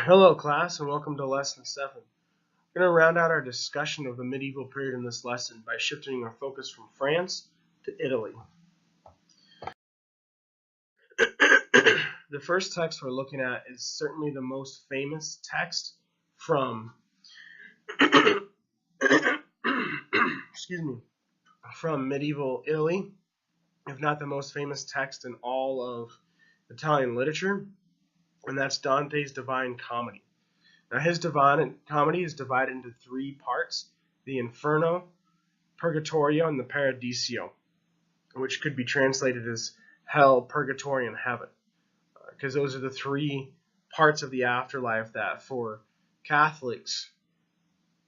Hello class and welcome to lesson 7. We're going to round out our discussion of the medieval period in this lesson by shifting our focus from France to Italy. The first text we're looking at is certainly the most famous text from from medieval Italy, if not the most famous text in all of Italian literature, and that's Dante's Divine Comedy. Now, his Divine Comedy is divided into 3 parts: the Inferno, Purgatorio, and the Paradiso, which could be translated as hell, purgatory, and heaven, because those are the 3 parts of the afterlife that, for Catholics,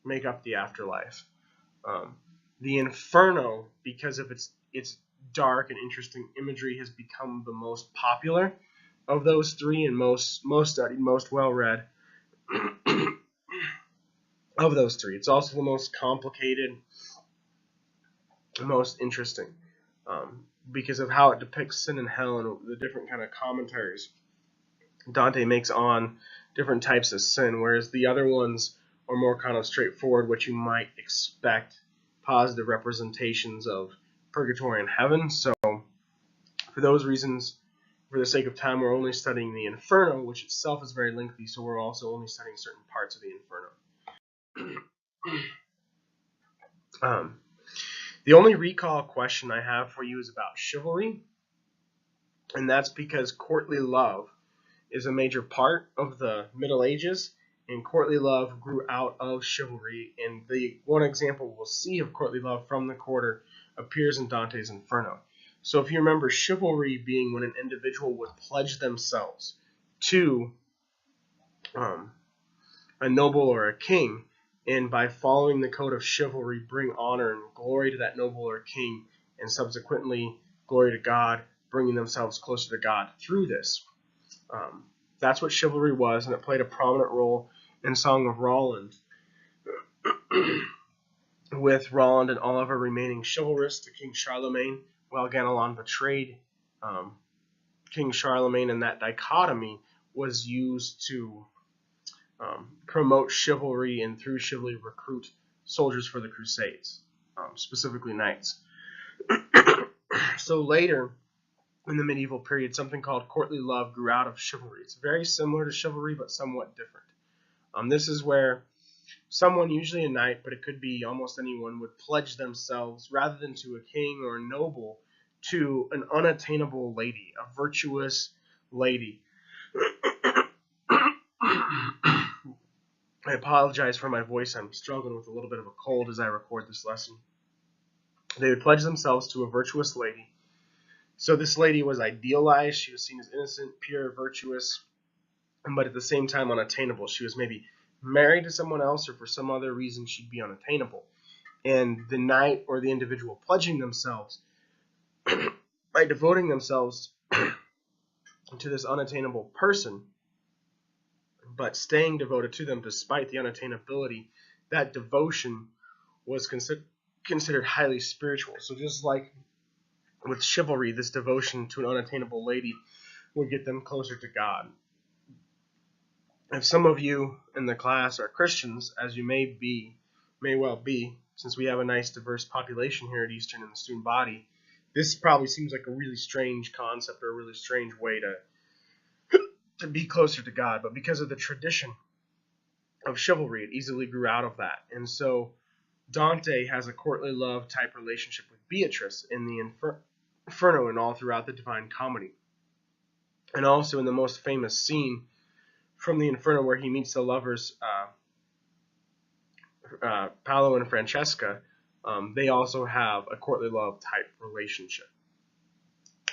make up the afterlife. The Inferno, because of its dark and interesting imagery, has become the most popular of those 3 and most studied, most well-read of those 3. It's also the most complicated, the most interesting, because of how it depicts sin and hell and the different kind of commentaries Dante makes on different types of sin, whereas the other ones are more kind of straightforward, what you might expect, positive representations of purgatory and heaven. So for those reasons, for the sake of time, we're only studying the Inferno, which itself is very lengthy, so we're also only studying certain parts of the Inferno. The only recall question I have for you is about chivalry, and that's because courtly love is a major part of the Middle Ages, and courtly love grew out of chivalry, and the one example we'll see of courtly love from the quarter appears in Dante's Inferno. So if you remember, chivalry being when an individual would pledge themselves to a noble or a king, and by following the code of chivalry bring honor and glory to that noble or king, and subsequently glory to God, bringing themselves closer to God through this. That's what chivalry was, and it played a prominent role in Song of Roland, with Roland and Oliver remaining chivalrous to King Charlemagne, while Ganelon betrayed King Charlemagne, and that dichotomy was used to promote chivalry, and through chivalry recruit soldiers for the Crusades, specifically knights. So later in the medieval period, something called courtly love grew out of chivalry. It's very similar to chivalry, but somewhat different. This is where someone, usually a knight, but it could be almost anyone, would pledge themselves, rather than to a king or a noble, to an unattainable lady, a virtuous lady. I apologize for my voice. I'm struggling with a little bit of a cold as I record this lesson. They would pledge themselves to a virtuous lady. So this lady was idealized. She was seen as innocent, pure, virtuous, but at the same time unattainable. She was maybe married to someone else, or for some other reason she'd be unattainable. And the knight or the individual pledging themselves by devoting themselves to this unattainable person, but staying devoted to them despite the unattainability, that devotion was considered highly spiritual. So just like with chivalry, this devotion to an unattainable lady would get them closer to God. If some of you in the class are Christians, as you may well be, since we have a nice diverse population here at Eastern in the student body, this probably seems like a really strange concept, or a really strange way to be closer to God. But because of the tradition of chivalry, it easily grew out of that. And so Dante has a courtly love type relationship with Beatrice in the Inferno and all throughout the Divine Comedy. And also in the most famous scene from the Inferno, where he meets the lovers, Paolo and Francesca, they also have a courtly love type relationship.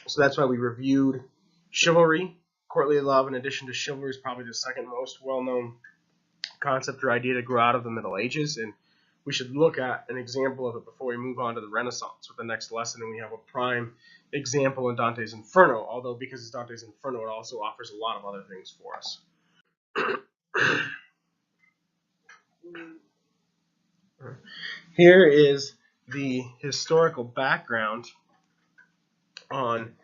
So that's why we reviewed chivalry. Courtly love, in addition to chivalry, is probably the second most well-known concept or idea to grow out of the Middle Ages, and we should look at an example of it before we move on to the Renaissance with the next lesson. And we have a prime example in Dante's Inferno, although because it's Dante's Inferno, it also offers a lot of other things for us. Here is the historical background on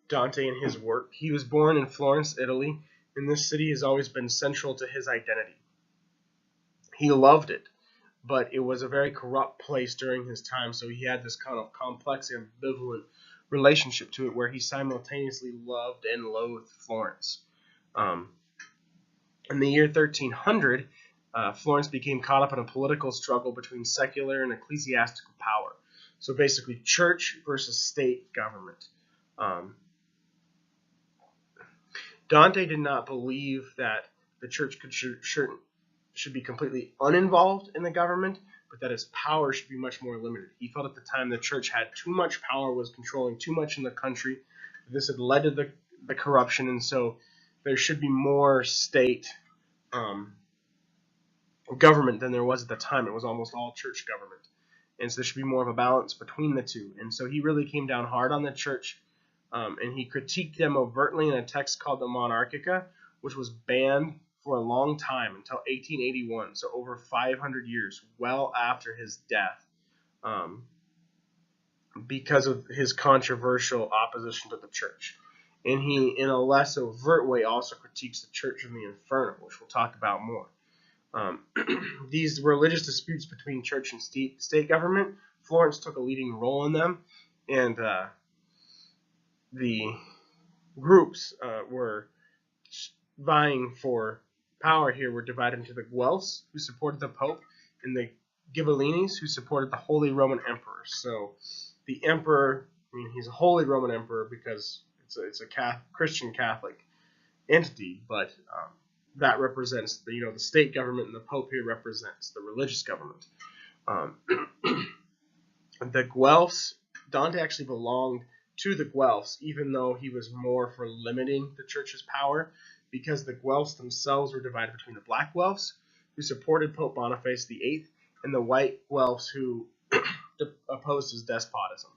Dante and his work. He was born in Florence, Italy, and this city has always been central to his identity. He loved it, but it was a very corrupt place during his time, so he had this kind of complex, ambivalent relationship to it where he simultaneously loved and loathed Florence. In the year 1300, Florence became caught up in a political struggle between secular and ecclesiastical power. So basically, church versus state government. Dante did not believe that the church should be completely uninvolved in the government, but that its power should be much more limited. He felt at the time the church had too much power, was controlling too much in the country. This had led to the corruption, and so there should be more state government than there was at the time. It was almost all church government. And so there should be more of a balance between the two. And so he really came down hard on the church, and he critiqued them overtly in a text called the Monarchica, which was banned for a long time until 1881, so over 500 years, well after his death, because of his controversial opposition to the church. And he, in a less overt way, also critiques the Church of the Inferno, which we'll talk about more. These religious disputes between church and state government, Florence took a leading role in them, and the groups were vying for power here were divided into the Guelphs, who supported the Pope, and the Ghibellines, who supported the Holy Roman Emperor. So the emperor, I mean, he's a Holy Roman Emperor because it's a Christian Catholic entity, but that represents the state government, and the Pope here represents the religious government. The Guelphs, Dante actually belonged to the Guelphs, even though he was more for limiting the church's power, because the Guelphs themselves were divided between the Black Guelphs, who supported Pope Boniface VIII, and the White Guelphs, who opposed his despotism.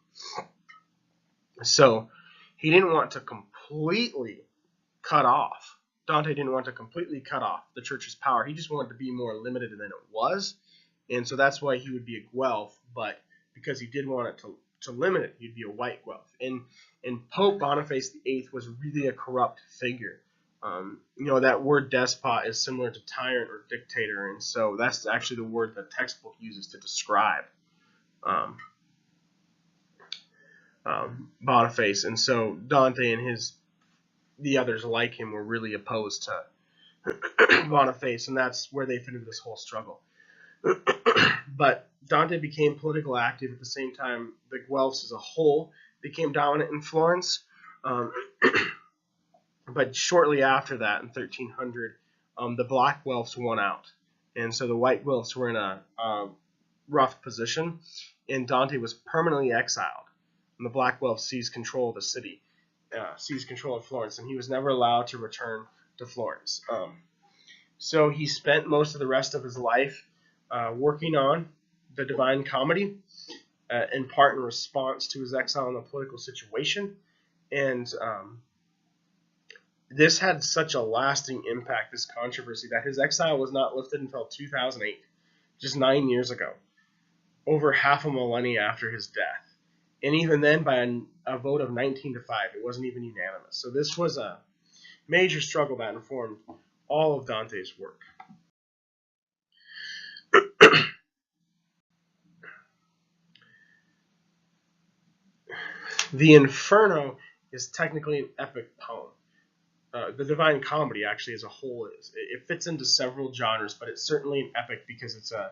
So he didn't want to completely cut off. Dante didn't want to completely cut off the church's power. He just wanted to be more limited than it was, and so that's why he would be a Guelph, but because he did want it to limit it, he'd be a White Guelph. And Pope Boniface VIII was really a corrupt figure. That word despot is similar to tyrant or dictator, and so that's actually the word the textbook uses to describe Boniface. And so Dante and the others like him were really opposed to Boniface, and that's where they fit into this whole struggle. But Dante became politically active at the same time. The Guelphs as a whole became dominant in Florence. But shortly after that, in 1300, the Black Guelphs won out. And so the White Guelphs were in a rough position, and Dante was permanently exiled. And the Black Guelphs seized control of the city, seized control of Florence, and he was never allowed to return to Florence. So he spent most of the rest of his life working on the Divine Comedy, in part in response to his exile and the political situation. And this had such a lasting impact, this controversy, that his exile was not lifted until 2008, just 9 years ago, over half a millennia after his death. And even then, by a vote of 19-5, it wasn't even unanimous. So this was a major struggle that informed all of Dante's work. The Inferno is technically an epic poem. The Divine Comedy, actually, as a whole, it fits into several genres, but it's certainly an epic because it's a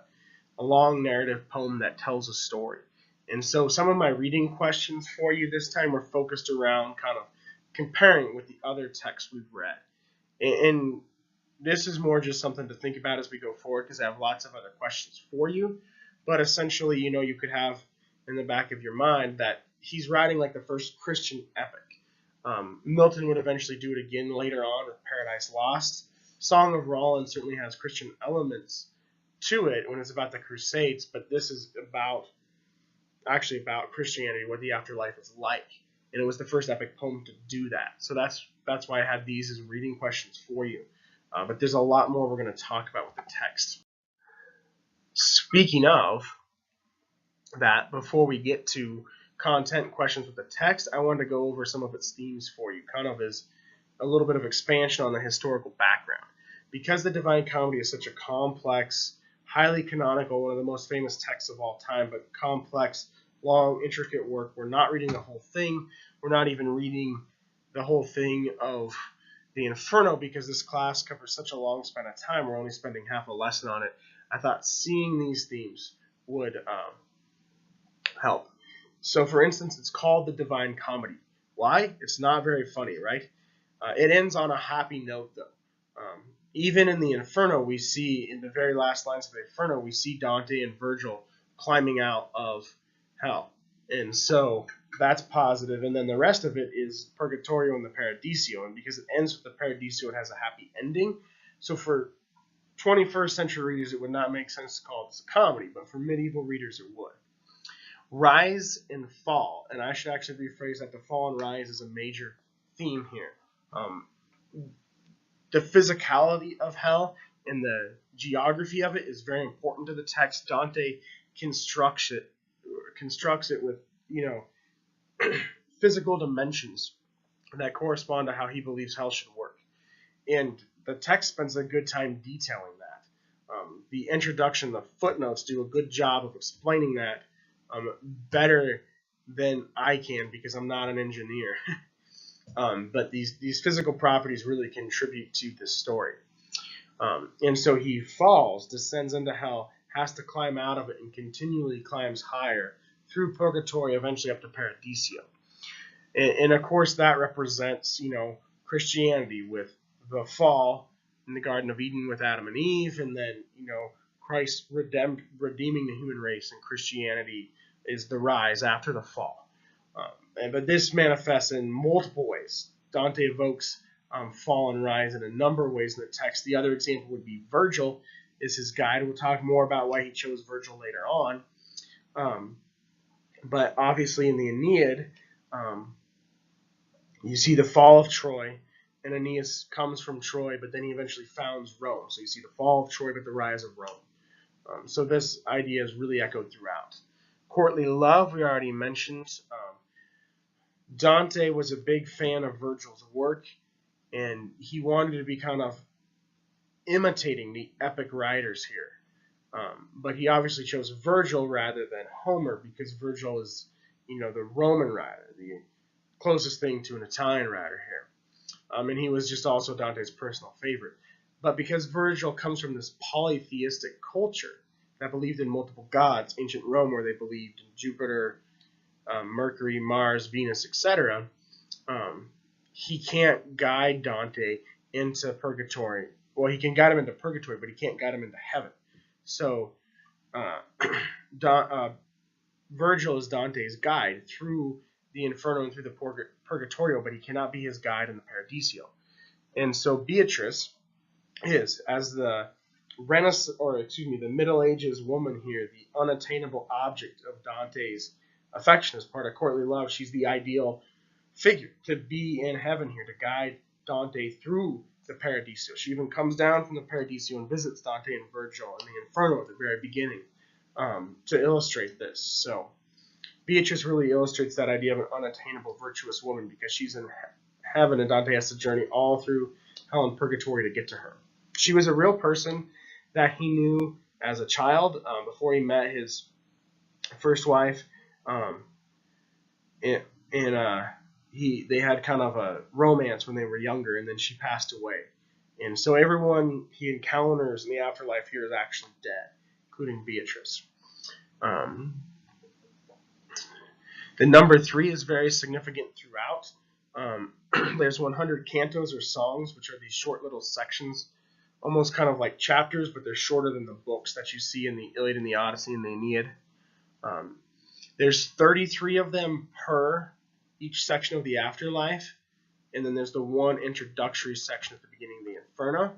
long narrative poem that tells a story. And so some of my reading questions for you this time were focused around kind of comparing it with the other texts we've read. And this is more just something to think about as we go forward, because I have lots of other questions for you. But essentially, you could have in the back of your mind that he's writing like the first Christian epic. Milton would eventually do it again later on with Paradise Lost. Song of Roland certainly has Christian elements to it when it's about the Crusades, but this is about Christianity, what the afterlife is like. And it was the first epic poem to do that. So that's why I had these as reading questions for you. But there's a lot more we're going to talk about with the text. Speaking of that, before we get to content questions with the text, I wanted to go over some of its themes for you, kind of as a little bit of expansion on the historical background. Because the Divine Comedy is such a complex, highly canonical, one of the most famous texts of all time, but complex, long, intricate work, we're not reading the whole thing. We're not even reading the whole thing of the Inferno because this class covers such a long span of time. We're only spending half a lesson on it. I thought seeing these themes would help. So, for instance, it's called the Divine Comedy. Why? It's not very funny, right? It ends on a happy note, though. Even in the Inferno, we see, in the very last lines of the Inferno, we see Dante and Virgil climbing out of hell. And so that's positive. And then the rest of it is Purgatorio and the Paradiso. And because it ends with the Paradiso, it has a happy ending. So for 21st century readers, it would not make sense to call this a comedy, but for medieval readers, it would. Rise and fall, and I should actually rephrase that. The fall and rise is a major theme here. The physicality of hell and the geography of it is very important to the text. Dante constructs it with, physical dimensions that correspond to how he believes hell should work. And the text spends a good time detailing that. The introduction, the footnotes do a good job of explaining that better than I can because I'm not an engineer. But these physical properties really contribute to the story. And so he falls, descends into hell, has to climb out of it, and continually climbs higher through purgatory, eventually up to Paradiso. And of course, that represents, Christianity with the fall in the Garden of Eden with Adam and Eve, and then, Christ redeeming the human race, and Christianity is the rise after the fall. But this manifests in multiple ways. Dante evokes fall and rise in a number of ways in the text. The other example would be Virgil is his guide. We'll talk more about why he chose Virgil later on. But obviously in the Aeneid, you see the fall of Troy, and Aeneas comes from Troy, but then he eventually founds Rome. So you see the fall of Troy, but the rise of Rome. So this idea is really echoed throughout. Courtly love, we already mentioned. Dante was a big fan of Virgil's work, and he wanted to be kind of imitating the epic writers here. But he obviously chose Virgil rather than Homer because Virgil is, the Roman writer, the closest thing to an Italian writer here. And he was just also Dante's personal favorite. But because Virgil comes from this polytheistic culture that believed in multiple gods, ancient Rome, where they believed in Jupiter, Mercury, Mars, Venus, etc., he can't guide Dante into purgatory. Well, he can guide him into purgatory, but he can't guide him into heaven. So Virgil is Dante's guide through the Inferno and through the Purgatorio, but he cannot be his guide in the Paradiso. And so Beatrice is, as the the Middle Ages woman here, the unattainable object of Dante's affection as part of courtly love. She's the ideal figure to be in heaven here, to guide Dante through the Paradiso. She even comes down from the Paradiso and visits Dante and Virgil in the Inferno at the very beginning to illustrate this. So Beatrice really illustrates that idea of an unattainable, virtuous woman because she's in heaven and Dante has to journey all through hell and purgatory to get to her. She was a real person that he knew as a child before he met his first wife. They had kind of a romance when they were younger, and then she passed away. And so everyone he encounters in the afterlife here is actually dead, including Beatrice. The number 3 is very significant throughout. There's 100 cantos or songs, which are these short little sections, almost kind of like chapters, but they're shorter than the books that you see in the Iliad and the Odyssey and the Aeneid. There's 33 of them per each section of the afterlife, and then there's the one introductory section at the beginning of the Inferno.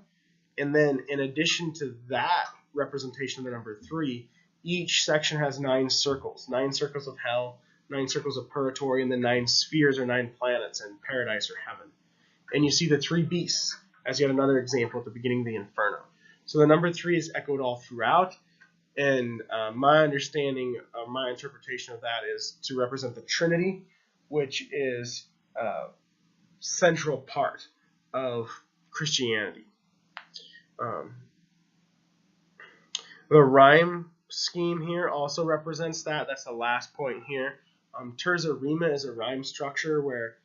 And then in addition to that representation of the number 3, each section has 9 circles of hell, 9 circles of purgatory, and then 9 spheres or 9 planets in paradise or heaven. And you see the 3 beasts as yet another example at the beginning of the Inferno. So the number 3 is echoed all throughout. And my understanding, my interpretation of that is to represent the Trinity, which is a central part of Christianity. The rhyme scheme here also represents that. That's the last point here. Terza rima is a rhyme structure where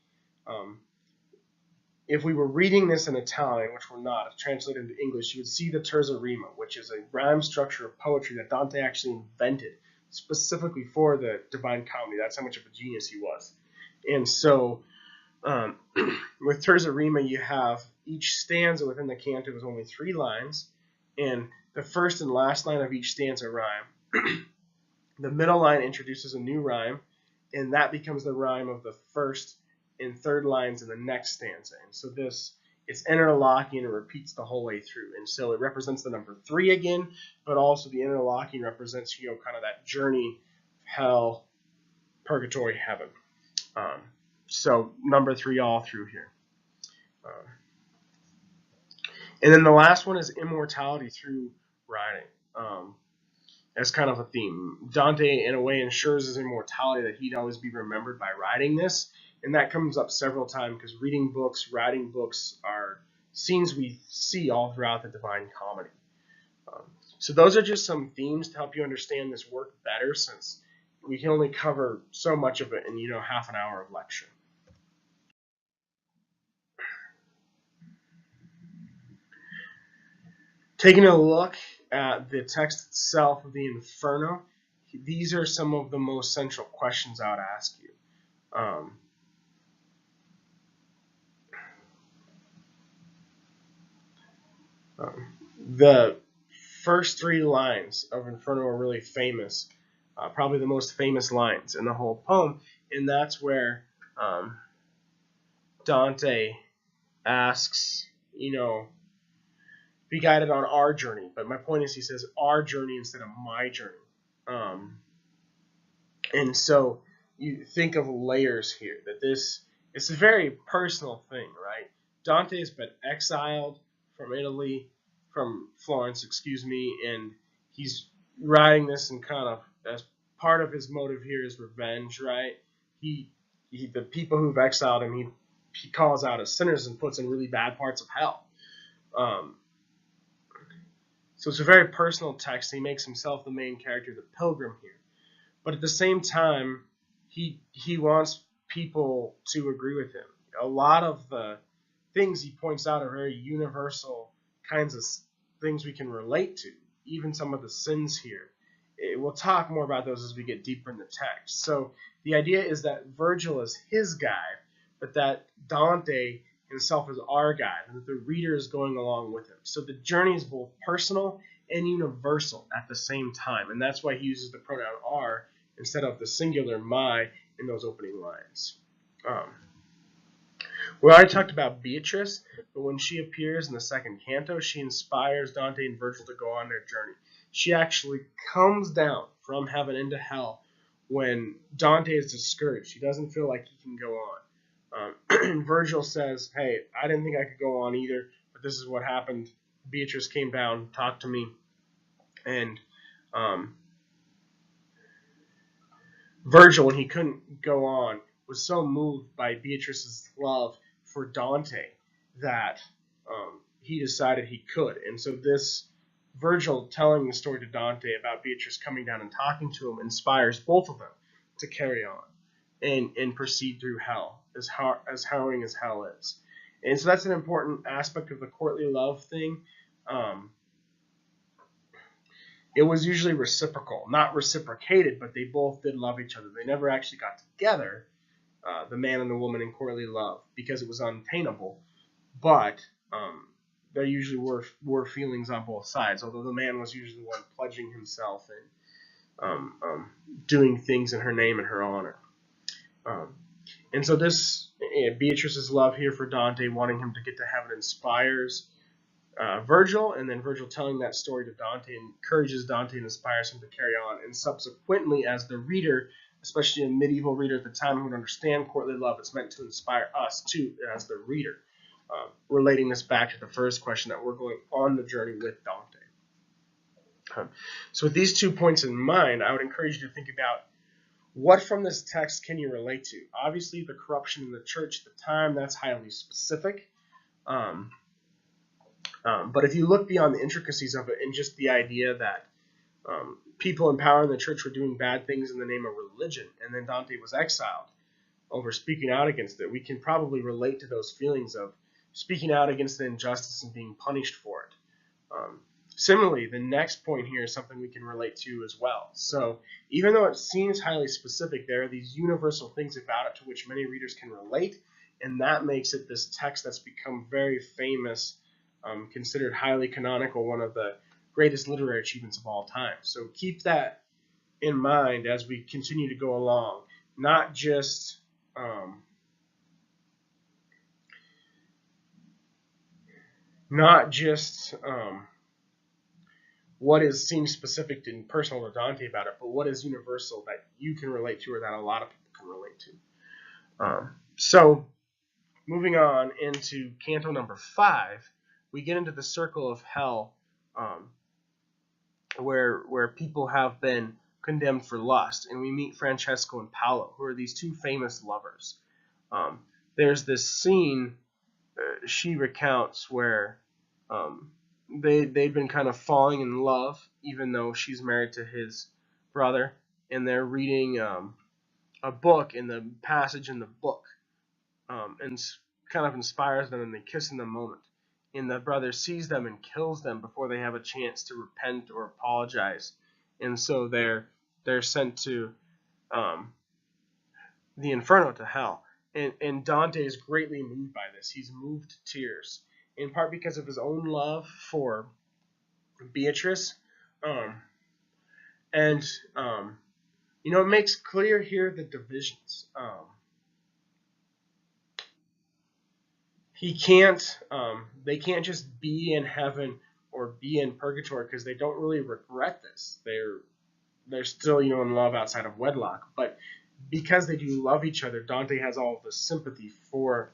if we were reading this in Italian, which we're not, if translated into English, you would see the terza rima, which is a rhyme structure of poetry that Dante actually invented specifically for the Divine Comedy. That's how much of a genius he was. And so with terza rima, you have each stanza within the canto is only 3 lines, and the first and last line of each stanza rhyme. The middle line introduces a new rhyme, and that becomes the rhyme of the first and third lines in the next stanza. And so it's interlocking and it repeats the whole way through. And so it represents the number 3 again, but also the interlocking represents, kind of that journey, hell, purgatory, heaven. So number 3 all through here. And then the last one is immortality through writing. As kind of a theme. Dante, in a way, ensures his immortality, that he'd always be remembered by writing this. And that comes up several times because writing books are scenes we see all throughout the Divine Comedy. So those are just some themes to help you understand this work better, since we can only cover so much of it in, half an hour of lecture. Taking a look at the text itself of the Inferno, these are some of the most central questions I would ask you. The first 3 lines of Inferno are really famous, probably the most famous lines in the whole poem, and that's where Dante asks, be guided on our journey. But my point is, he says our journey instead of my journey. And so you think of layers here, that it's a very personal thing, right? Dante has been exiled from Italy, from Florence, and he's writing this and kind of, as part of his motive here is revenge, right? The people who've exiled him, he calls out as sinners and puts in really bad parts of hell. So it's a very personal text. He makes himself the main character, the pilgrim here. But at the same time, he wants people to agree with him. A lot of the things he points out are very universal kinds of things we can relate to, even some of the sins here. We'll talk more about those as we get deeper in the text. So the idea is that Virgil is his guide, but that Dante himself is our guide, and that the reader is going along with him. So the journey is both personal and universal at the same time, and that's why he uses the pronoun our instead of the singular my in those opening lines. We already talked about Beatrice, but when she appears in the second canto, she inspires Dante and Virgil to go on their journey. She actually comes down from heaven into hell when Dante is discouraged. He doesn't feel like he can go on. Virgil says, hey, I didn't think I could go on either, but this is what happened. Beatrice came down, talked to me, and Virgil, when he couldn't go on, was so moved by Beatrice's love for Dante that he decided he could. And so this Virgil telling the story to Dante about Beatrice coming down and talking to him inspires both of them to carry on and proceed through hell, as harrowing as hell is. And so that's an important aspect of the courtly love thing. It was usually reciprocal, not reciprocated, but they both did love each other. They never actually got together, the man and the woman in courtly love, because it was unattainable. But there usually were feelings on both sides, although the man was usually the one pledging himself and doing things in her name and her honor. And so this Beatrice's love here for Dante, wanting him to get to heaven, inspires Virgil, and then Virgil telling that story to Dante encourages Dante and inspires him to carry on. And subsequently, as the reader, especially a medieval reader at the time who would understand courtly love, it's meant to inspire us too as the reader. Relating this back to the first question, that we're going on the journey with Dante. So with these 2 points in mind, I would encourage you to think about what from this text can you relate to. Obviously, the corruption in the church at the time, that's highly specific. Um, but if you look beyond the intricacies of it and just the idea that people in power in the church were doing bad things in the name of religion, and then Dante was exiled over speaking out against it, we can probably relate to those feelings of speaking out against the injustice and being punished for it. Um, Similarly, the next point here is something we can relate to as well. So even though it seems highly specific, there are these universal things about it to which many readers can relate, and that makes it this text that's become very famous, considered highly canonical, one of the greatest literary achievements of all time. So keep that in mind as we continue to go along, not just um, not just what is seems specific and personal to Dante about it, but what is universal that you can relate to or that a lot of people can relate to. So moving on into Canto number 5, we get into the circle of hell, where people have been condemned for lust, and we meet Francesco and Paolo, who are these two famous lovers. Um, there's this scene she recounts where they'd been kind of falling in love, even though she's married to his brother, and they're reading a book, and the passage in the book and kind of inspires them, and they kiss in the moment. And the brother sees them and kills them before they have a chance to repent or apologize, and so they're sent to um, the Inferno, to hell. And Dante is greatly moved by this. He's moved to tears, in part because of his own love for Beatrice. Um, and, it makes clear here the divisions. They can't just be in heaven or be in purgatory because they don't really regret this. They're still, in love outside of wedlock. But because they do love each other, Dante has all of the sympathy for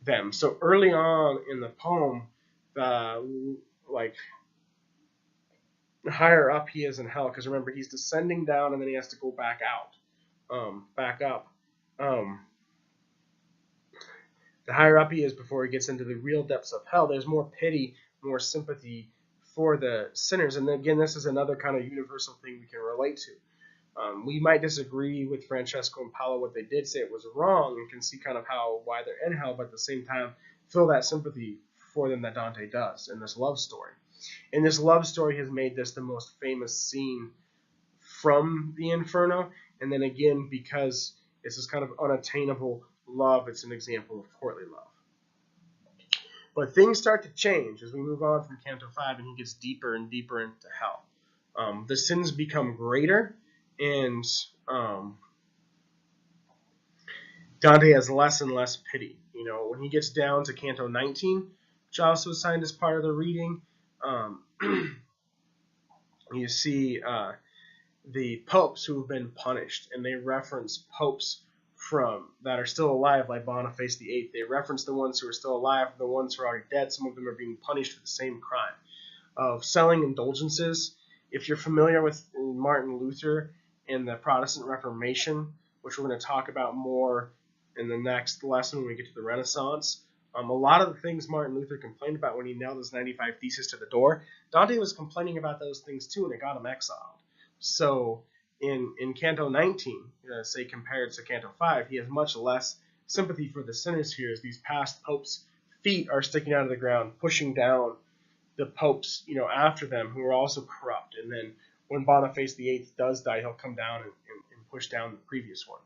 them. So early on in the poem, like higher up he is in hell, because remember he's descending down and then he has to go back back up. The higher up he is before he gets into the real depths of hell, there's more pity, more sympathy for the sinners. And again, this is another kind of universal thing we can relate to. We might disagree with Francesco and Paolo what they did, say it was wrong, and can see kind of why they're in hell, but at the same time feel that sympathy for them that Dante does in this love story. And this love story has made this the most famous scene from the Inferno, and then again, because it's this kind of unattainable love, it's an example of courtly love. But things start to change as we move on from Canto 5 and he gets deeper and deeper into hell. The sins become greater, and Dante has less and less pity. When he gets down to Canto 19, which I also assigned as part of the reading, you see the popes who have been punished, and they reference popes that are still alive, like Boniface VIII. They reference the ones who are still alive, the ones who are already dead. Some of them are being punished for the same crime of selling indulgences. If you're familiar with Martin Luther and the Protestant Reformation, which we're going to talk about more in the next lesson when we get to the Renaissance, a lot of the things Martin Luther complained about when he nailed his 95 Theses to the door, Dante was complaining about those things too, and it got him exiled. So in Canto 19, say compared to Canto 5, he has much less sympathy for the sinners here, as these past popes' feet are sticking out of the ground, pushing down the popes, after them, who are also corrupt. And then when Boniface VIII does die, he'll come down and push down the previous one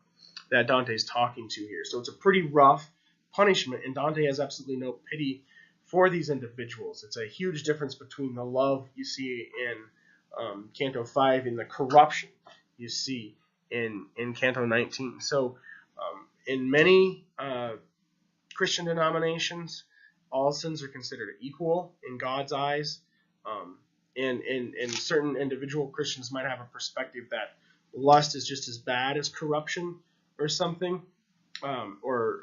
that Dante's talking to here. So it's a pretty rough punishment, and Dante has absolutely no pity for these individuals. It's a huge difference between the love you see in Canto 5 and the corruption you see in Canto 19. So in many Christian denominations, all sins are considered equal in God's eyes. And certain individual Christians might have a perspective that lust is just as bad as corruption or something, or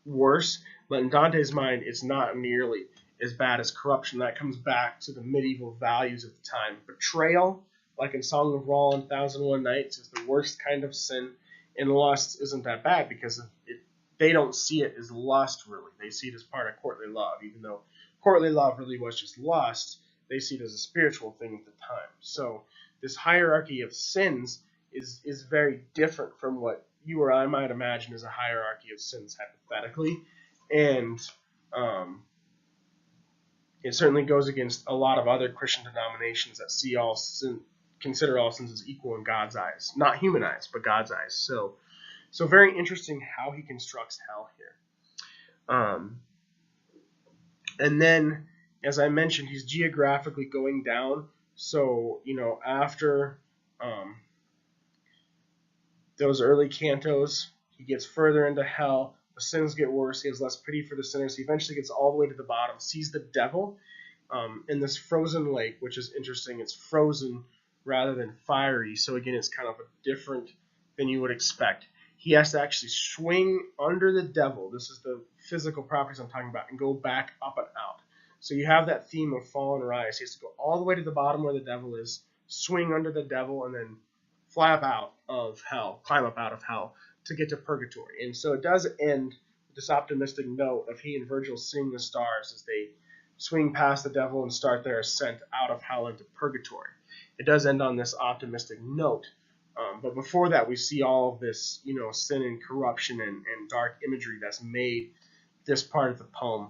worse. But in Dante's mind, it's not nearly as bad as corruption. That comes back to the medieval values of the time. Betrayal, like in Song of Roland, 1001 Nights, is the worst kind of sin, and lust isn't that bad because it they don't see it as lust, really. They see it as part of courtly love, even though courtly love really was just lust. They see it as a spiritual thing at the time. So this hierarchy of sins is very different from what you or I might imagine as a hierarchy of sins, hypothetically. And it certainly goes against a lot of other Christian denominations that see all sin, consider all sins as equal in God's eyes. Not human eyes, but God's eyes. So very interesting how he constructs hell here. And then, as I mentioned, he's geographically going down. So, after those early cantos, he gets further into hell. The sins get worse. He has less pity for the sinners. He eventually gets all the way to the bottom, sees the devil in this frozen lake, which is interesting. It's frozen rather than fiery. So, again, it's kind of different than you would expect. He has to actually swing under the devil. This is the physical properties I'm talking about, and go back up and out. So you have that theme of fall and rise. He has to go all the way to the bottom where the devil is, swing under the devil, and then fly up out of hell, climb up out of hell to get to purgatory. And so it does end with this optimistic note of he and Virgil seeing the stars as they swing past the devil and start their ascent out of hell into purgatory. It does end on this optimistic note. But before that, we see all of this, sin and corruption and dark imagery that's made this part of the poem,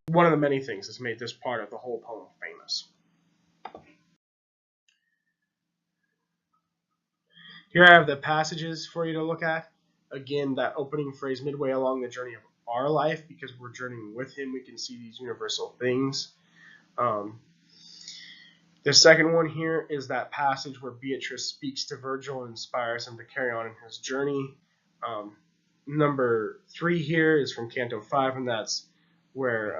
one of the many things that's made this part of the whole poem famous. Here I have the passages for you to look at. Again, that opening phrase, midway along the journey of our life, because we're journeying with him, we can see these universal things. The second one here is that passage where Beatrice speaks to Virgil and inspires him to carry on in his journey. Number 3 here is from Canto 5, and that's where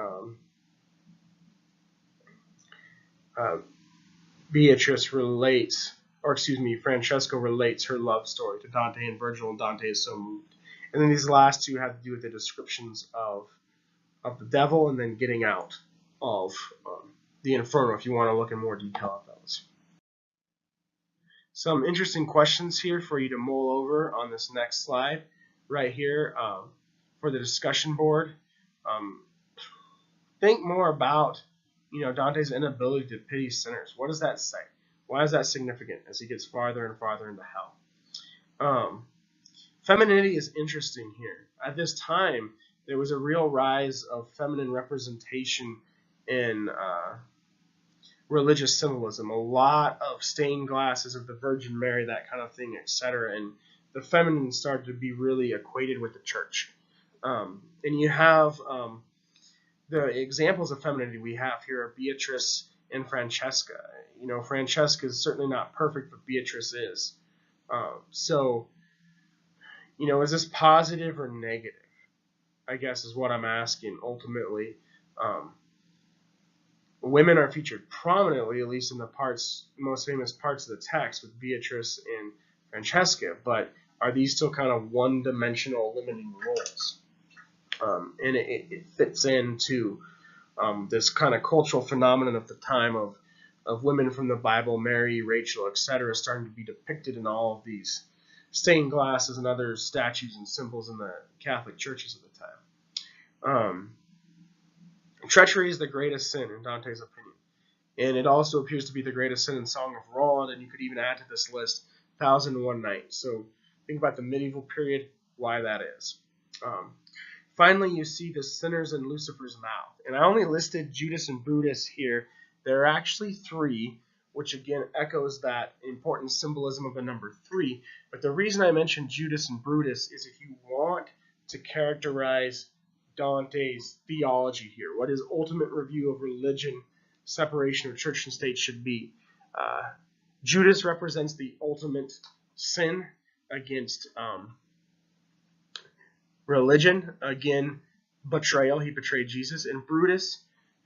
Francesco relates her love story to Dante and Virgil, and Dante is so moved. And then these last two have to do with the descriptions of the devil and then getting out of the Inferno, if you want to look in more detail at those. Some interesting questions here for you to mull over on this next slide right here for the discussion board. Think more about Dante's inability to pity sinners. What does that say? Why is that significant as he gets farther and farther into hell? Femininity is interesting here. At this time, there was a real rise of feminine representation in religious symbolism, a lot of stained glasses of the Virgin Mary, that kind of thing, etc. And the feminine started to be really equated with the church. And you have the examples of femininity we have here are Beatrice and Francesca. Francesca is certainly not perfect, but Beatrice is. So, is this positive or negative? I guess is what I'm asking ultimately. Women are featured prominently, at least in the most famous parts of the text, with Beatrice and Francesca, but are these still kind of one-dimensional limiting roles? And it fits into this kind of cultural phenomenon of the time of women from the Bible, Mary, Rachel, etc., starting to be depicted in all of these stained glasses and other statues and symbols in the Catholic churches of the time. Treachery is the greatest sin in Dante's opinion, and it also appears to be the greatest sin in Song of Roland, and you could even add to this list 1001 Nights. So think about the medieval period, why that is. Finally, you see the sinners in Lucifer's mouth, and I only listed Judas and Brutus here. There are actually 3, which again echoes that important symbolism of the number 3, but the reason I mentioned Judas and Brutus is if you want to characterize Dante's theology here, what his ultimate review of religion, separation of church and state should be. Judas represents the ultimate sin against religion, again, betrayal. He betrayed Jesus. And Brutus,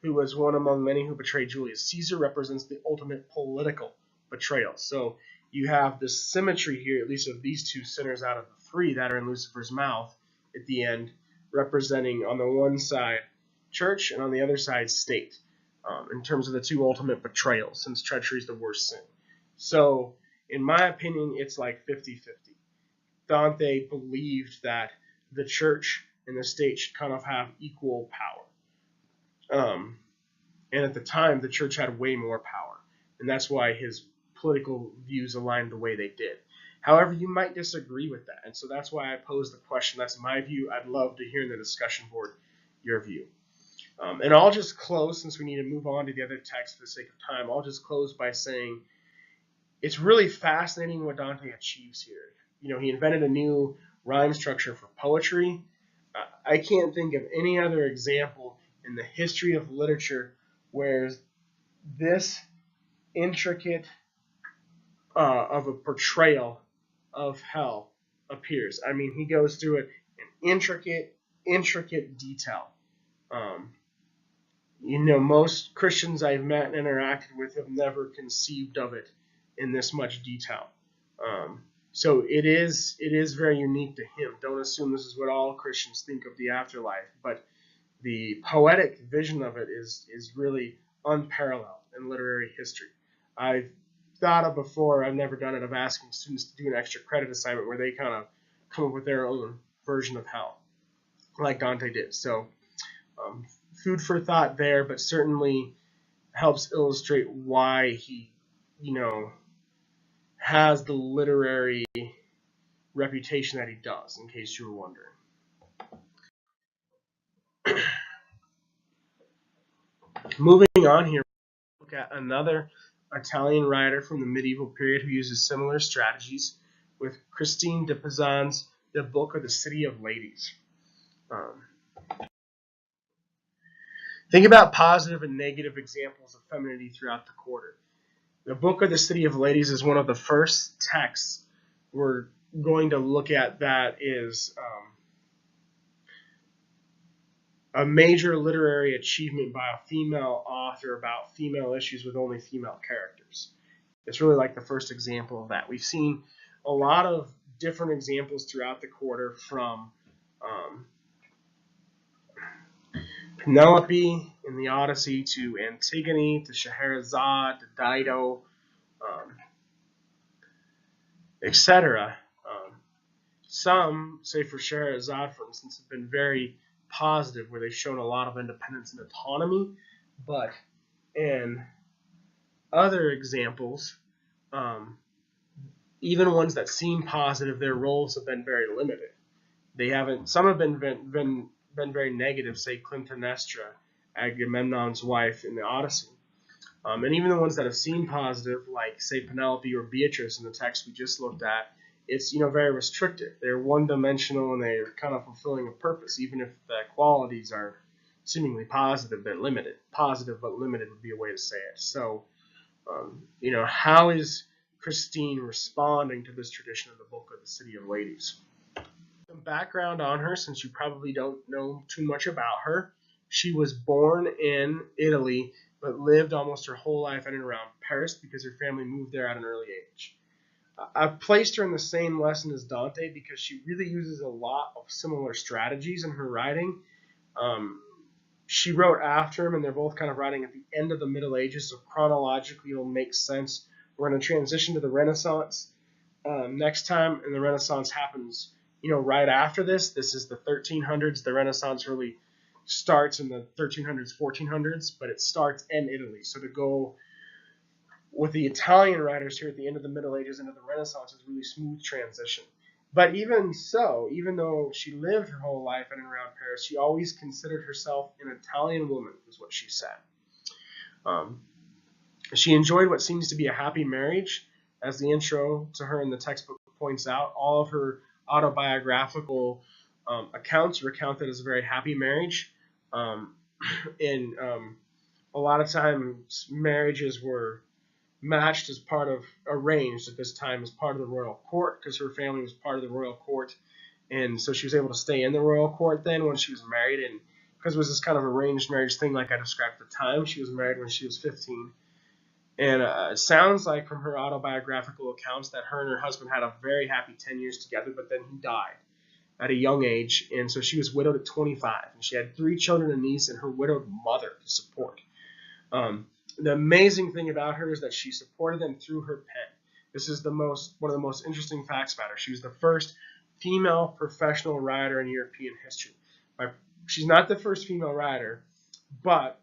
who was one among many who betrayed Julius Caesar, represents the ultimate political betrayal. So you have this symmetry here, at least of these 2 sinners out of the 3 that are in Lucifer's mouth at the end, representing on the one side church and on the other side state, in terms of the 2 ultimate betrayals, since treachery is the worst sin. So in my opinion, it's like 50-50. Dante believed that the church and the state should kind of have equal power. And at the time, the church had way more power, and that's why his political views aligned the way they did. However, you might disagree with that, and so that's why I posed the question. That's my view. I'd love to hear in the discussion board your view. And I'll just close, since we need to move on to the other text for the sake of time, I'll just close by saying it's really fascinating what Dante achieves here. He invented a new rhyme structure for poetry. I can't think of any other example in the history of literature where this intricate of a portrayal of hell appears. I mean, he goes through it in intricate detail. Most Christians I've met and interacted with have never conceived of it in this much detail. So it is very unique to him. Don't assume this is what all Christians think of the afterlife, but the poetic vision of it is really unparalleled in literary history. I've thought of before, I've never done it, of asking students to do an extra credit assignment where they kind of come up with their own version of hell, like Dante did. So food for thought there, but certainly helps illustrate why he, has the literary reputation that he does, in case you were wondering. Moving on here, look at another Italian writer from the medieval period who uses similar strategies with Christine de Pizan's The Book of the City of Ladies. Think about positive and negative examples of femininity throughout the quarter. The Book of the City of Ladies is one of the first texts we're going to look at that is a major literary achievement by a female author about female issues with only female characters. It's really like the first example of that. We've seen a lot of different examples throughout the quarter, from Penelope in the Odyssey to Antigone to Scheherazade to Dido, etc. Some, say for Scheherazade, for instance, have been very positive, where they've shown a lot of independence and autonomy, but in other examples, even ones that seem positive, their roles have been very limited. They haven't. Some have been very negative. Say Clytemnestra, Agamemnon's wife in the Odyssey, and even the ones that have seemed positive, like say Penelope or Beatrice in the text we just looked at, it's very restricted. They're one-dimensional and they're kind of fulfilling a purpose, even if the qualities are seemingly positive. They're limited. Positive but limited would be a way to say it. So, how is Christine responding to this tradition of the Book of the City of Ladies? Some background on her, since you probably don't know too much about her. She was born in Italy, but lived almost her whole life in and around Paris because her family moved there at an early age. I've placed her in the same lesson as Dante because she really uses a lot of similar strategies in her writing. She wrote after him, and they're both kind of writing at the end of the Middle Ages, so chronologically it'll make sense. We're going to transition to the Renaissance next time, and the Renaissance happens, right after this. This is the 1300s. The Renaissance really starts in the 1300s, 1400s, but it starts in Italy. So to go with the Italian writers here at the end of the Middle Ages into the Renaissance is a really smooth transition. But even so, even though she lived her whole life in and around Paris, she always considered herself an Italian woman, is what she said. She enjoyed what seems to be a happy marriage, as the intro to her in the textbook points out. All of her autobiographical accounts recount it as a very happy marriage. And a lot of times marriages were matched as part of, arranged at this time as part of the royal court, because her family was part of the royal court, and so she was able to stay in the royal court then when she was married, and because it was this kind of arranged marriage thing like I described at the time, she was married when she was 15, and it sounds like from her autobiographical accounts that her and her husband had a very happy 10 years together, but then he died at a young age, and so she was widowed at 25, and she had 3 children, a niece, and her widowed mother to support. The amazing thing about her is that she supported them through her pen. This is one of the most interesting facts about her. She was the first female professional rider in European history. She's not the first female rider, but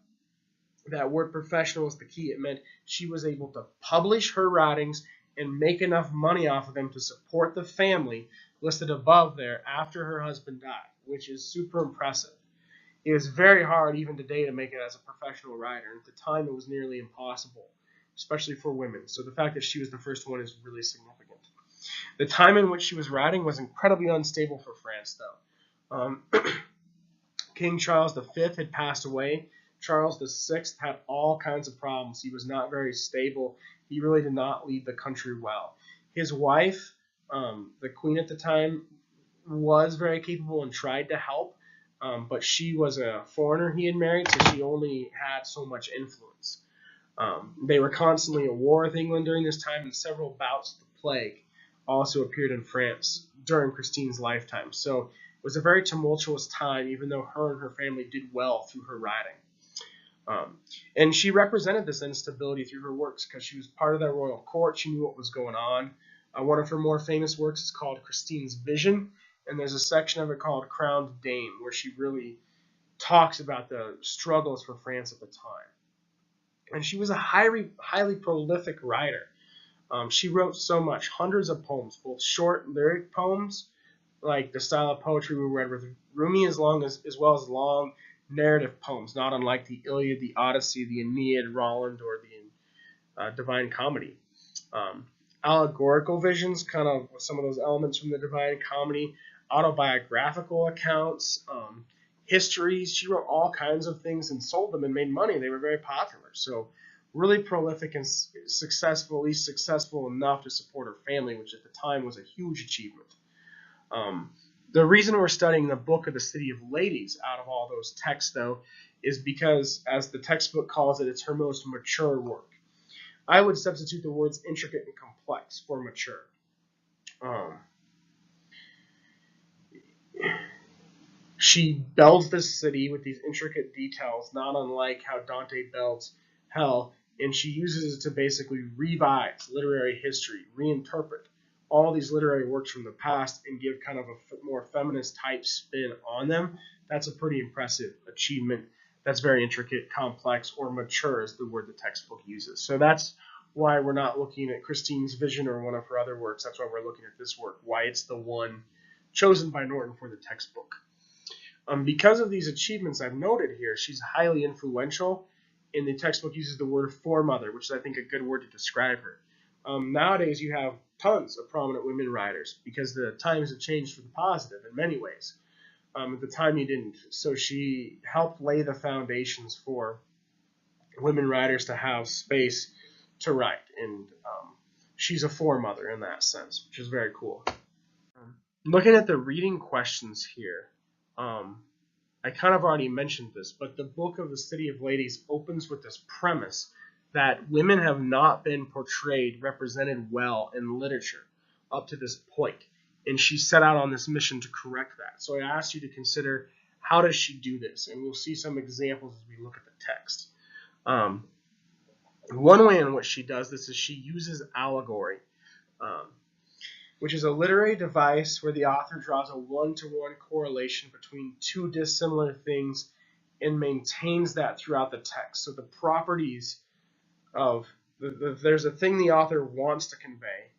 that word professional is the key. It meant she was able to publish her writings and make enough money off of them to support the family listed above there after her husband died, which is super impressive. It is very hard even today to make it as a professional writer. At the time, it was nearly impossible, especially for women. So the fact that she was the first one is really significant. The time in which she was writing was incredibly unstable for France, though. King Charles V had passed away. Charles VI had all kinds of problems. He was not very stable. He really did not lead the country well. His wife, the queen at the time, was very capable and tried to help, but she was a foreigner he had married, so she only had so much influence. They were constantly at war with England during this time, and several bouts of the plague also appeared in France during Christine's lifetime. So it was a very tumultuous time, even though her and her family did well through her writing. And she represented this instability through her works because she was part of that royal court. She knew what was going on. One of her more famous works is called Christine's Vision, and there's a section of it called Crowned Dame, where she really talks about the struggles for France at the time. And she was a highly prolific writer. She wrote so much, hundreds of poems, both short lyric poems, like the style of poetry we read with Rumi, as well as long narrative poems, not unlike the Iliad, the Odyssey, the Aeneid, Roland, or the Divine Comedy. Allegorical visions, kind of some of those elements from the Divine Comedy, autobiographical accounts, histories. She wrote all kinds of things and sold them and made money. They were very popular. So really prolific and successful, at least successful enough to support her family, which at the time was a huge achievement. The reason we're studying the Book of the City of Ladies out of all those texts, though, is because, as the textbook calls it, it's her most mature work. I would substitute the words intricate and complex for mature. She builds this city with these intricate details, not unlike how Dante builds hell, and she uses it to basically revise literary history, reinterpret all these literary works from the past and give kind of a more feminist type spin on them. That's a pretty impressive achievement. That's very intricate, complex, or mature is the word the textbook uses. So that's why we're not looking at Christine's Vision or one of her other works. That's why we're looking at this work, why it's the one chosen by Norton for the textbook. Because of these achievements I've noted here, she's highly influential, and the textbook uses the word foremother, which is, I think, a good word to describe her. Nowadays, you have tons of prominent women writers because the times have changed for the positive in many ways. At the time, you didn't. So she helped lay the foundations for women writers to have space to write, and she's a foremother in that sense, which is very cool. Looking at the reading questions here, I kind of already mentioned this, but the Book of the City of Ladies opens with this premise that women have not been portrayed, represented well in literature up to this point. And she set out on this mission to correct that. So I asked you to consider, how does she do this? And we'll see some examples as we look at the text. One way in which she does this is she uses allegory, which is a literary device where the author draws a one-to-one correlation between two dissimilar things and maintains that throughout the text. So the properties of there's a thing the author wants to convey,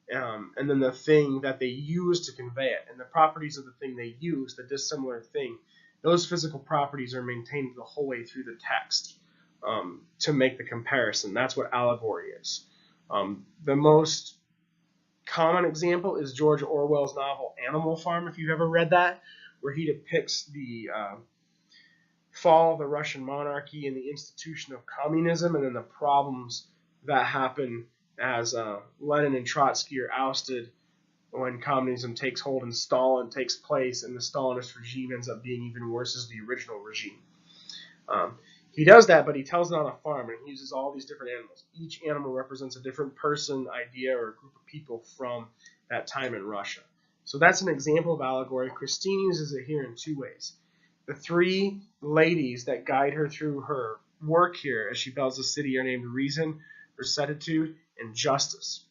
and then the thing that they use to convey it, and the properties of the thing they use, the dissimilar thing, those physical properties are maintained the whole way through the text to make the comparison. That's what allegory is. The most common example is George Orwell's novel Animal Farm, if you've ever read that, where he depicts the fall of the Russian monarchy and the institution of communism, and then the problems that happen as Lenin and Trotsky are ousted when communism takes hold and Stalin takes place, and the Stalinist regime ends up being even worse as the original regime. He does that, but he tells it on a farm, and he uses all these different animals. Each animal represents a different person, idea, or group of people from that time in Russia. So that's an example of allegory. Christine uses it here in two ways. The three ladies that guide her through her work here as she builds the city are named Reason, Rectitude, and Justice.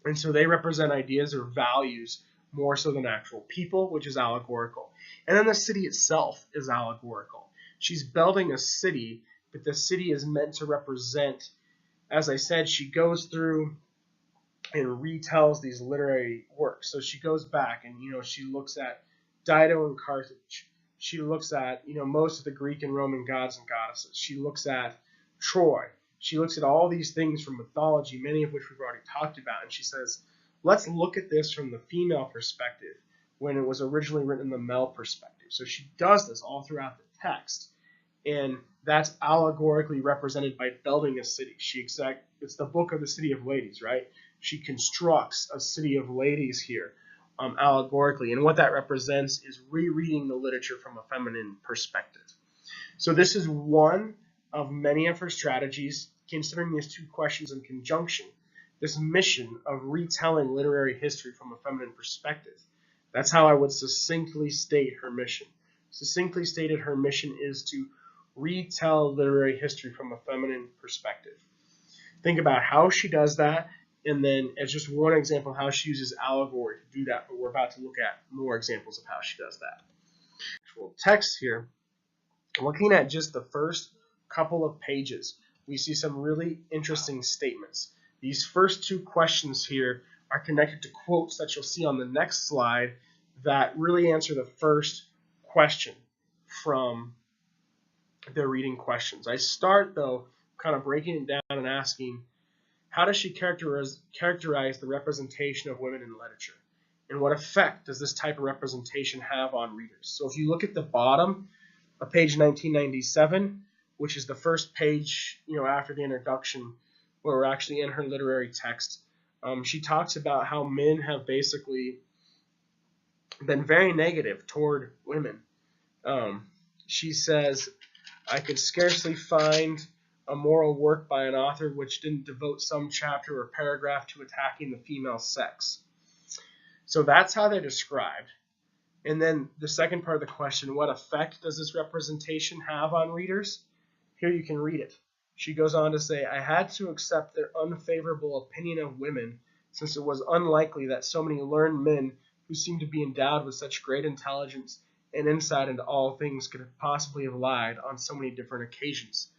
And so they represent ideas or values more so than actual people, which is allegorical. And then the city itself is allegorical. She's building a city, but the city is meant to represent, as I said, she goes through and retells these literary works. So she goes back and, she looks at Dido and Carthage. She looks at, most of the Greek and Roman gods and goddesses. She looks at Troy. She looks at all these things from mythology, many of which we've already talked about, and she says, let's look at this from the female perspective when it was originally written in the male perspective. So she does this all throughout the text, and that's allegorically represented by building a city. It's the book of the city of ladies, right? She constructs a city of ladies here, allegorically, and what that represents is rereading the literature from a feminine perspective. So this is one of many of her strategies, considering these two questions in conjunction, this mission of retelling literary history from a feminine perspective. That's how I would succinctly state her mission. Succinctly stated, her mission is to retell literary history from a feminine perspective. Think about how she does that, and then as just one example how she uses allegory to do that, but we're about to look at more examples of how she does that. Actual text here, looking at just the first couple of pages, we see some really interesting statements. These first two questions here are connected to quotes that you'll see on the next slide that really answer the first question from the reading questions. I start, though, kind of breaking it down and asking, how does she characterize the representation of women in literature? And what effect does this type of representation have on readers? So if you look at the bottom of page 1997, which is the first page, after the introduction, where we're actually in her literary text, she talks about how men have basically been very negative toward women. She says, I could scarcely find a moral work by an author which didn't devote some chapter or paragraph to attacking the female sex. So that's how they're described. And then the second part of the question, what effect does this representation have on readers? Here you can read it. She goes on to say, I had to accept their unfavorable opinion of women, since it was unlikely that so many learned men who seemed to be endowed with such great intelligence and insight into all things could have possibly have lied on so many different occasions.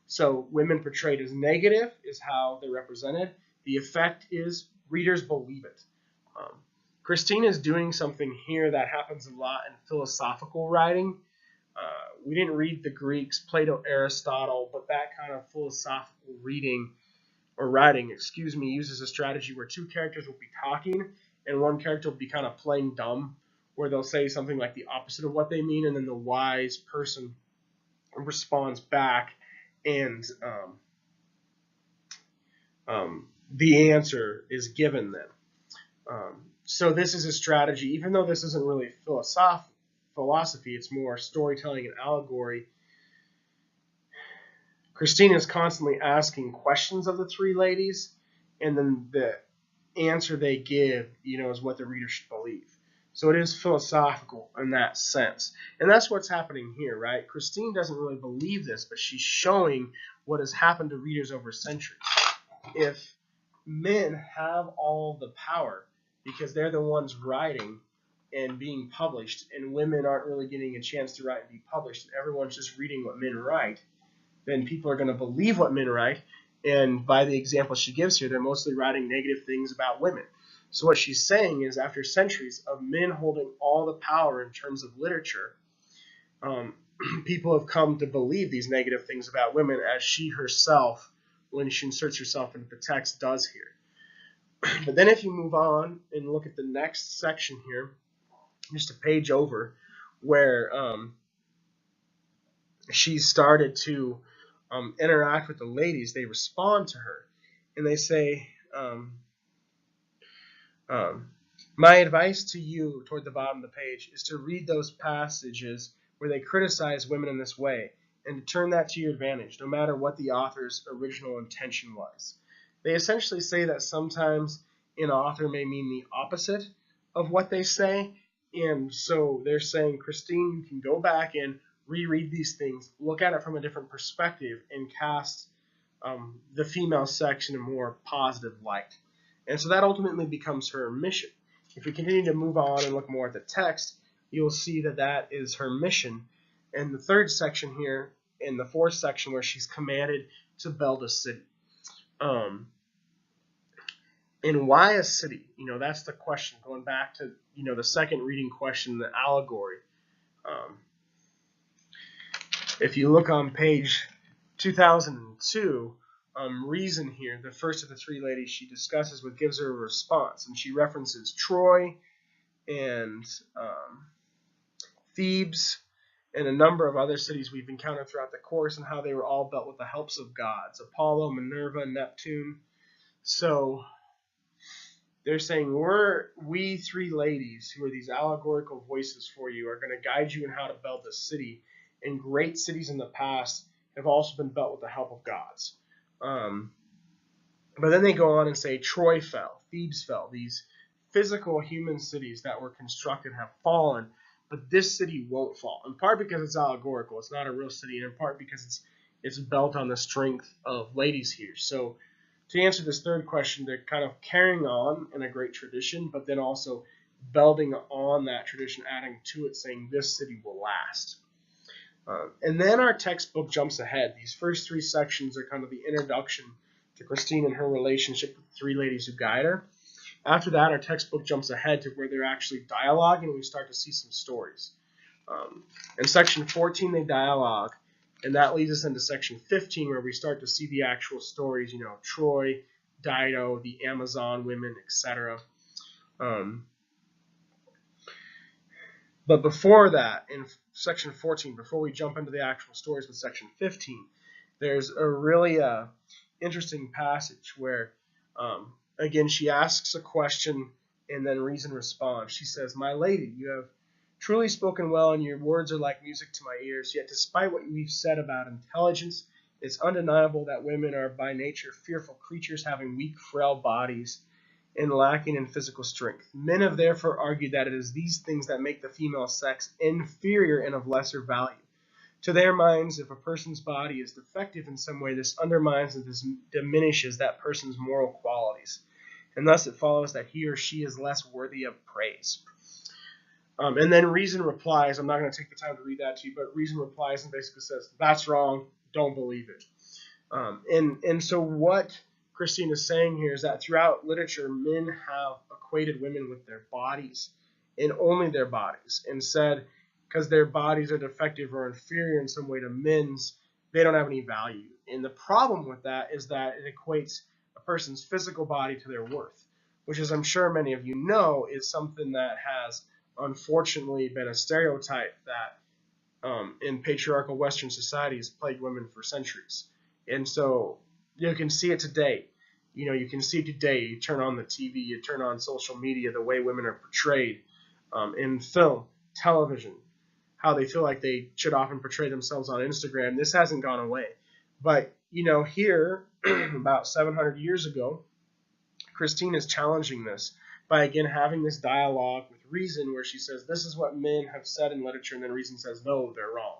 So women portrayed as negative is how they're represented. The effect is readers believe it. Christine is doing something here that happens a lot in philosophical writing. We didn't read the Greeks, Plato, Aristotle, but that kind of philosophical writing, uses a strategy where two characters will be talking and one character will be kind of playing dumb, where they'll say something like the opposite of what they mean, and then the wise person responds back, and the answer is given then. So this is a strategy, even though this isn't really philosophy, it's more storytelling and allegory. Christine is constantly asking questions of the three ladies, and then the answer they give, is what the reader should believe. So it is philosophical in that sense. And that's what's happening here, right? Christine doesn't really believe this, but she's showing what has happened to readers over centuries. If men have all the power because they're the ones writing and being published, and women aren't really getting a chance to write and be published, and everyone's just reading what men write, then people are going to believe what men write, and by the example she gives here, they're mostly writing negative things about women. So what she's saying is, after centuries of men holding all the power in terms of literature, people have come to believe these negative things about women, as she herself, when she inserts herself into the text, does here. But then if you move on and look at the next section here, just a page over, where she started to interact with the ladies, they respond to her, and they say, my advice to you, toward the bottom of the page, is to read those passages where they criticize women in this way, and to turn that to your advantage, no matter what the author's original intention was. They essentially say that sometimes an author may mean the opposite of what they say, and so they're saying, Christine, you can go back and reread these things, look at it from a different perspective, and cast the female sex in a more positive light. And so that ultimately becomes her mission. if we continue to move on and look more at the text, you'll see that that is her mission. And the third section here, in the fourth section, where she's commanded to build a city. And why a city? That's the question. Going back to, the second reading question, the allegory. If you look on page 2002, Reason here, the first of the three ladies she discusses with, gives her a response. And she references Troy and Thebes and a number of other cities we've encountered throughout the course, and how they were all built with the helps of gods. Apollo, Minerva, Neptune. So they're saying, we three ladies, who are these allegorical voices for you, are going to guide you in how to build this city. And great cities in the past have also been built with the help of gods. But then they go on and say Troy fell, Thebes fell. These physical human cities that were constructed have fallen, but this city won't fall. In part because it's allegorical, it's not a real city, and in part because it's built on the strength of ladies here. So to answer this third question, they're kind of carrying on in a great tradition, but then also building on that tradition, adding to it, saying this city will last. And then our textbook jumps ahead. These first three sections are kind of the introduction to Christine and her relationship with the three ladies who guide her. After that, our textbook jumps ahead to where they're actually dialoguing, and we start to see some stories. In section 14, they dialogue, and that leads us into section 15, where we start to see the actual stories, Troy, Dido, the Amazon women, etc. But before that, in section 14, before we jump into the actual stories with section 15, there's a really interesting passage where, again, she asks a question and then Reason responds. She says, "My lady, you have truly spoken well, and your words are like music to my ears. Yet despite what we've said about intelligence, it's undeniable that women are by nature fearful creatures, having weak, frail bodies and lacking in physical strength. Men have therefore argued that it is these things that make the female sex inferior and of lesser value. To their minds, if a person's body is defective in some way, this undermines and diminishes that person's moral qualities, and thus it follows that he or she is less worthy of praise." And then Reason replies. I'm not going to take the time to read that to you, but Reason replies and basically says, "That's wrong. Don't believe it." And so what Christine is saying here is that throughout literature, men have equated women with their bodies, and only their bodies, and said because their bodies are defective or inferior in some way to men's, they don't have any value. And the problem with that is that it equates a person's physical body to their worth, which, as I'm sure many of you know, is something that has unfortunately been a stereotype that in patriarchal Western societies plagued women for centuries. And so you can see it today. You can see it today. You turn on the TV, you turn on social media, the way women are portrayed in film, television, how they feel like they should often portray themselves on Instagram. This hasn't gone away. But, here, about 700 years ago, Christine is challenging this by, again, having this dialogue with Reason where she says, this is what men have said in literature, and then Reason says, no, they're wrong,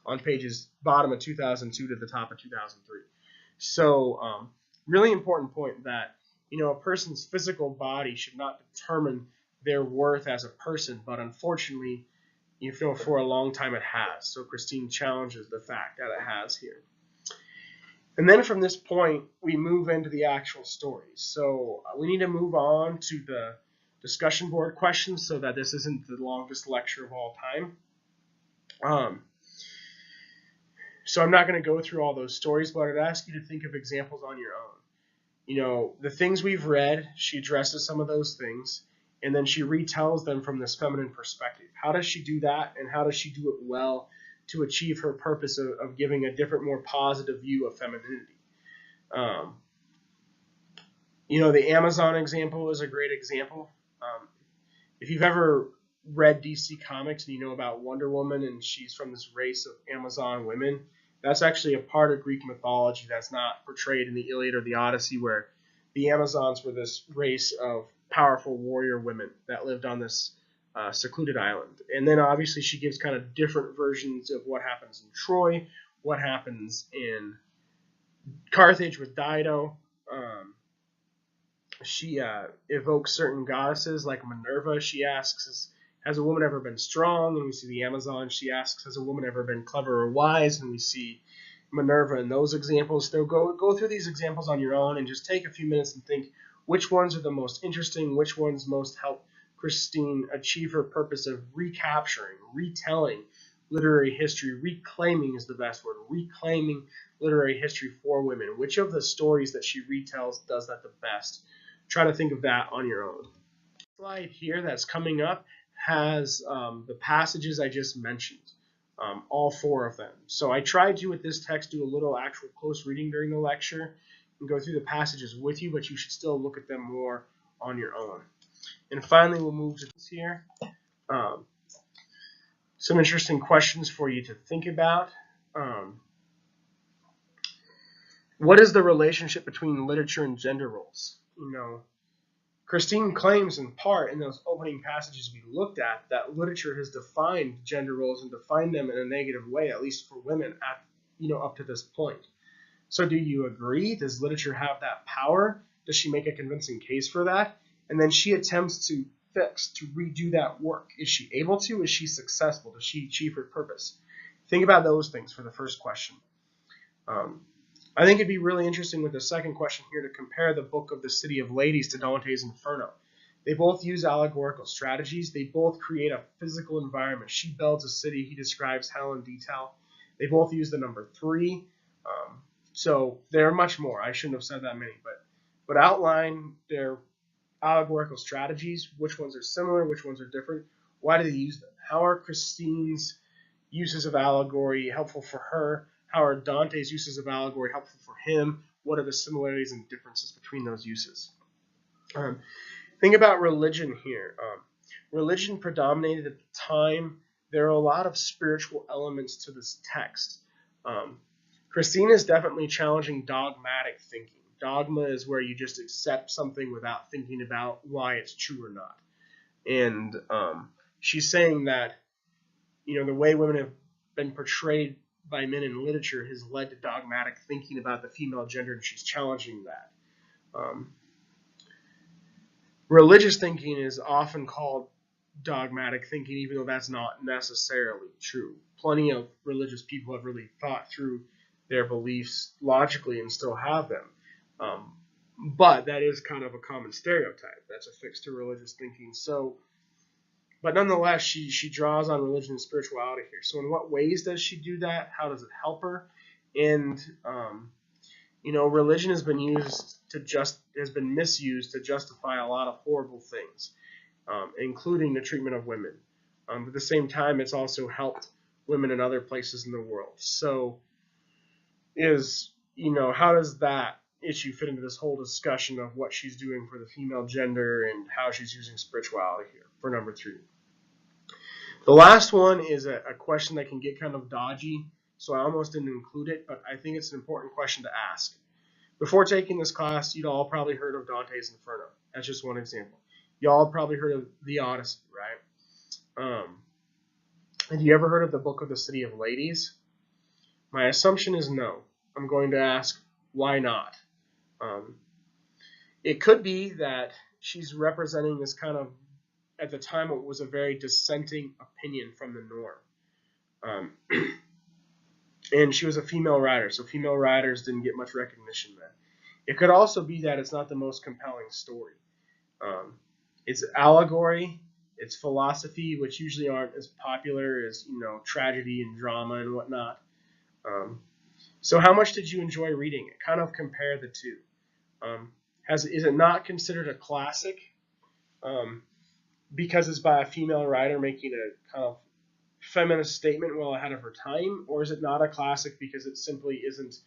on pages bottom of 2002 to the top of 2003. So really important point that, a person's physical body should not determine their worth as a person, but unfortunately, for a long time it has. So Christine challenges the fact that it has here. And then from this point, we move into the actual stories. So we need to move on to the discussion board questions so that this isn't the longest lecture of all time. So I'm not going to go through all those stories, but I'd ask you to think of examples on your own. The things we've read, she addresses some of those things, and then she retells them from this feminine perspective. How does she do that, and how does she do it well to achieve her purpose of giving a different, more positive view of femininity? The Amazon example is a great example. If you've ever read DC Comics and you know about Wonder Woman and she's from this race of Amazon women, that's actually a part of Greek mythology that's not portrayed in the Iliad or the Odyssey, where the Amazons were this race of powerful warrior women that lived on this secluded island. And then obviously she gives kind of different versions of what happens in Troy, what happens in Carthage with Dido, She evokes certain goddesses like Minerva. She asks, has a woman ever been strong? And we see the Amazon. She asks, has a woman ever been clever or wise? And we see Minerva in those examples. So go through these examples on your own and just take a few minutes and think which ones are the most interesting, which ones most help Christine achieve her purpose of recapturing, retelling literary history. Reclaiming is the best word. Reclaiming literary history for women. Which of the stories that she retells does that the best? Try to think of that on your own. The slide here that's coming up has the passages I just mentioned, all 4 of them. So I tried to, with this text, do a little actual close reading during the lecture and go through the passages with you, but you should still look at them more on your own. And finally, we'll move to this here. Some interesting questions for you to think about. What is the relationship between literature and gender roles? Christine claims in part in those opening passages we looked at that literature has defined gender roles and defined them in a negative way, at least for women up to this point. So do you agree? Does literature have that power? Does she make a convincing case for that? And then she attempts to redo that work. Is she able to? Is she successful? Does she achieve her purpose? Think about those things for the first question. I think it'd be really interesting with the second question here to compare the book of the City of Ladies to Dante's Inferno. They both use allegorical strategies. They both create a physical environment. She builds a city. He describes hell in detail. They both use the number 3. So there are much more. I shouldn't have said that many, but outline their allegorical strategies. Which ones are similar? Which ones are different? Why do they use them? How are Christine's uses of allegory helpful for her? How are Dante's uses of allegory helpful for him? What are the similarities and differences between those uses? Think about religion here. Religion predominated at the time. There are a lot of spiritual elements to this text. Christine is definitely challenging dogmatic thinking. Dogma is where you just accept something without thinking about why it's true or not. And she's saying that, the way women have been portrayed by men in literature has led to dogmatic thinking about the female gender, and she's challenging that. Religious thinking is often called dogmatic thinking, even though that's not necessarily true. Plenty of religious people have really thought through their beliefs logically and still have them. But that is kind of a common stereotype that's affixed to religious thinking. But nonetheless, she draws on religion and spirituality here. So in what ways does she do that? How does it help her? And religion has been misused to justify a lot of horrible things, including the treatment of women. At the same time, it's also helped women in other places in the world. So how does that issue fit into this whole discussion of what she's doing for the female gender and how she's using spirituality here for number 3? The last one is a question that can get kind of dodgy, so I almost didn't include it, but I think it's an important question to ask. Before taking this class, you'd all probably heard of Dante's Inferno. That's just one example. Y'all probably heard of the Odyssey, right? Have you ever heard of the book of the City of Ladies? My assumption is no. I'm going to ask, why not? It could be that she's representing this kind of, at the time, it was a very dissenting opinion from the norm. And she was a female writer, so female writers didn't get much recognition then. It could also be that it's not the most compelling story. It's allegory, it's philosophy, which usually aren't as popular as tragedy and drama and whatnot. So how much did you enjoy reading it? Kind of compare the two. Is it not considered a classic because it's by a female writer making a kind of feminist statement well ahead of her time, or is it not a classic because it simply isn't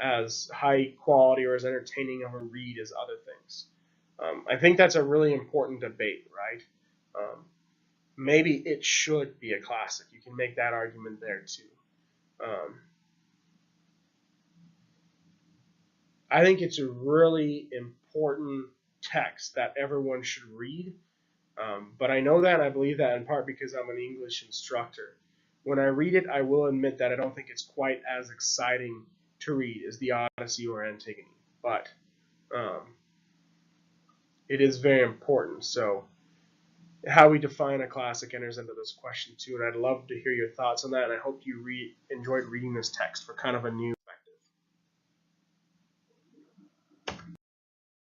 as high quality or as entertaining of a read as other things? I think that's a really important debate, right? Maybe it should be a classic. You can make that argument there too. I think it's a really important text that everyone should read. But I know that, and I believe that in part because I'm an English instructor. When I read it, I will admit that I don't think it's quite as exciting to read as the Odyssey or Antigone. But it is very important. So how we define a classic enters into this question too, and I'd love to hear your thoughts on that. And I hope you enjoyed reading this text for kind of a new